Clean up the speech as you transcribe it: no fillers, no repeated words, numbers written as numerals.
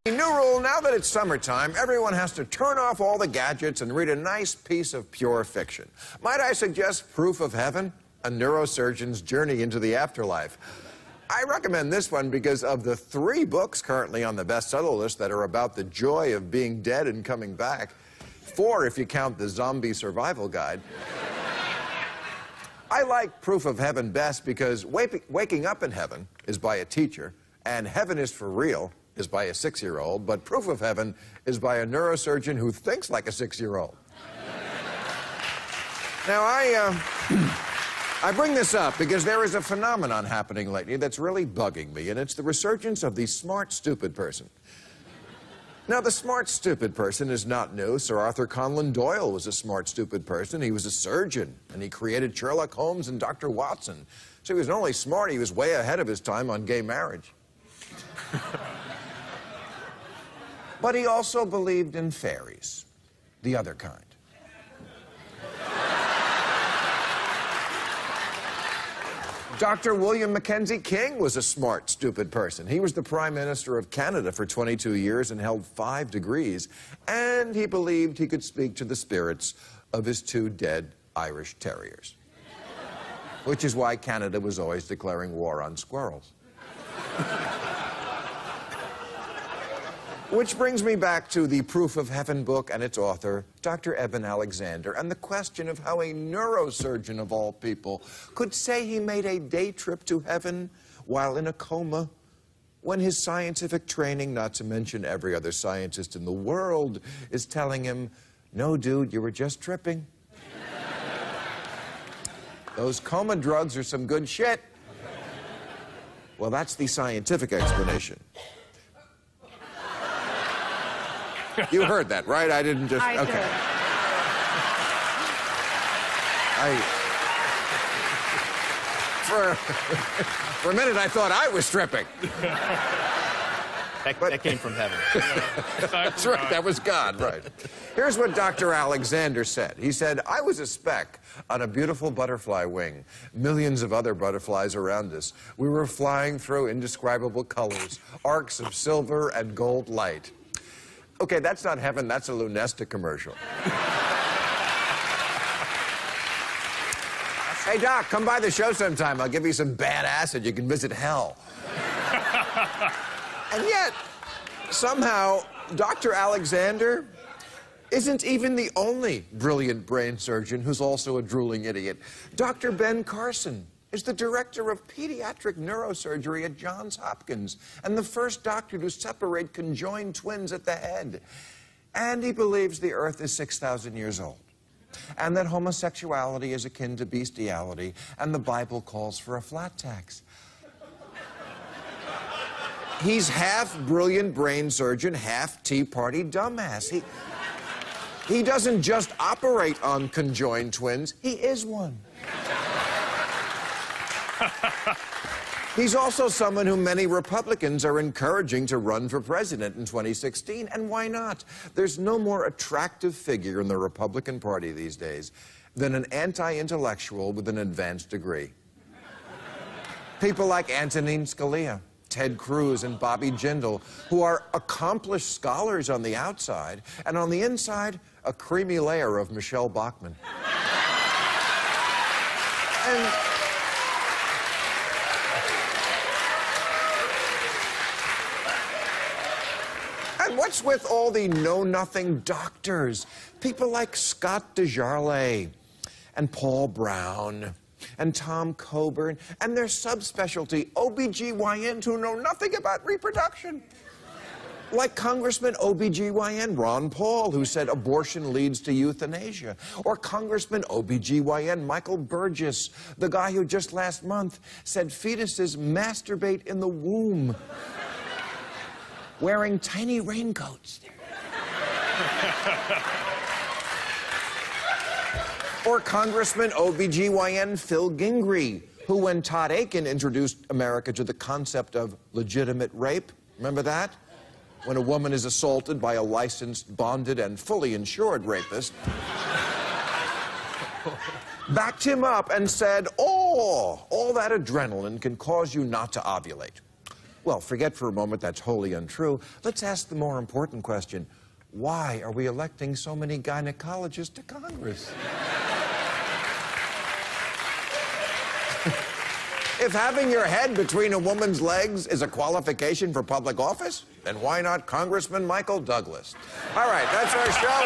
A new rule, now that it's summertime, everyone has to turn off all the gadgets and read a nice piece of pure fiction. Might I suggest Proof of Heaven? A neurosurgeon's journey into the afterlife. I recommend this one because of the 3 books currently on the bestseller list that are about the joy of being dead and coming back. 4 if you count the zombie survival guide. I like Proof of Heaven best because Waking Up in Heaven is by a teacher, and Heaven is for Real is by a 6-year-old, but Proof of Heaven is by a neurosurgeon who thinks like a 6-year-old. Now, I bring this up because there is a phenomenon happening lately that's really bugging me, and it's the resurgence of the smart, stupid person. Now, the smart, stupid person is not new. Sir Arthur Conan Doyle was a smart, stupid person. He was a surgeon, and he created Sherlock Holmes and Dr. Watson. So he was not only smart, he was way ahead of his time on gay marriage. But he also believed in fairies, the other kind. Dr. William Mackenzie King was a smart, stupid person. He was the Prime Minister of Canada for 22 years and held 5 degrees, and he believed he could speak to the spirits of his 2 dead Irish terriers. Which is why Canada was always declaring war on squirrels. Which brings me back to the Proof of Heaven book and its author, Dr. Eben Alexander, and the question of how a neurosurgeon of all people could say he made a day trip to heaven while in a coma, when his scientific training, not to mention every other scientist in the world, is telling him, no, dude, you were just tripping. Those coma drugs are some good shit. Well, that's the scientific explanation. You heard that, right? I didn't just... I okay. did. For a minute, I thought I was tripping. That came from heaven. That's right, that was God, right. Here's what Dr. Alexander said. He said, I was a speck on a beautiful butterfly wing. Millions of other butterflies around us. We were flying through indescribable colors, arcs of silver and gold light. Okay, that's not heaven, that's a Lunesta commercial. Hey, Doc, come by the show sometime. I'll give you some bad acid. You can visit hell. And yet, somehow, Dr. Alexander isn't even the only brilliant brain surgeon who's also a drooling idiot. Dr. Ben Carson is the director of pediatric neurosurgery at Johns Hopkins and the first doctor to separate conjoined twins at the head. And he believes the Earth is 6,000 years old, and that homosexuality is akin to bestiality, and the Bible calls for a flat tax. He's half brilliant brain surgeon, half Tea Party dumbass. He doesn't just operate on conjoined twins, he is one. He's also someone who many Republicans are encouraging to run for president in 2016, and why not? There's no more attractive figure in the Republican Party these days than an anti-intellectual with an advanced degree. People like Antonin Scalia, Ted Cruz, and Bobby Jindal, who are accomplished scholars on the outside, and on the inside, a creamy layer of Michelle Bachmann. And what's with all the know-nothing doctors? People like Scott DeJarle and Paul Brown and Tom Coburn and their subspecialty OBGYNs who know nothing about reproduction. Like Congressman OBGYN Ron Paul, who said abortion leads to euthanasia. Or Congressman OBGYN Michael Burgess, the guy who just last month said fetuses masturbate in the womb, wearing tiny raincoats. Or Congressman OBGYN Phil Gingrey, who, when Todd Akin introduced America to the concept of legitimate rape, remember that? When a woman is assaulted by a licensed, bonded, and fully insured rapist, backed him up and said, oh, all that adrenaline can cause you not to ovulate. Well, forget for a moment that's wholly untrue. Let's ask the more important question. Why are we electing so many gynecologists to Congress? If having your head between a woman's legs is a qualification for public office, then why not Congressman Michael Douglas? All right, that's our show.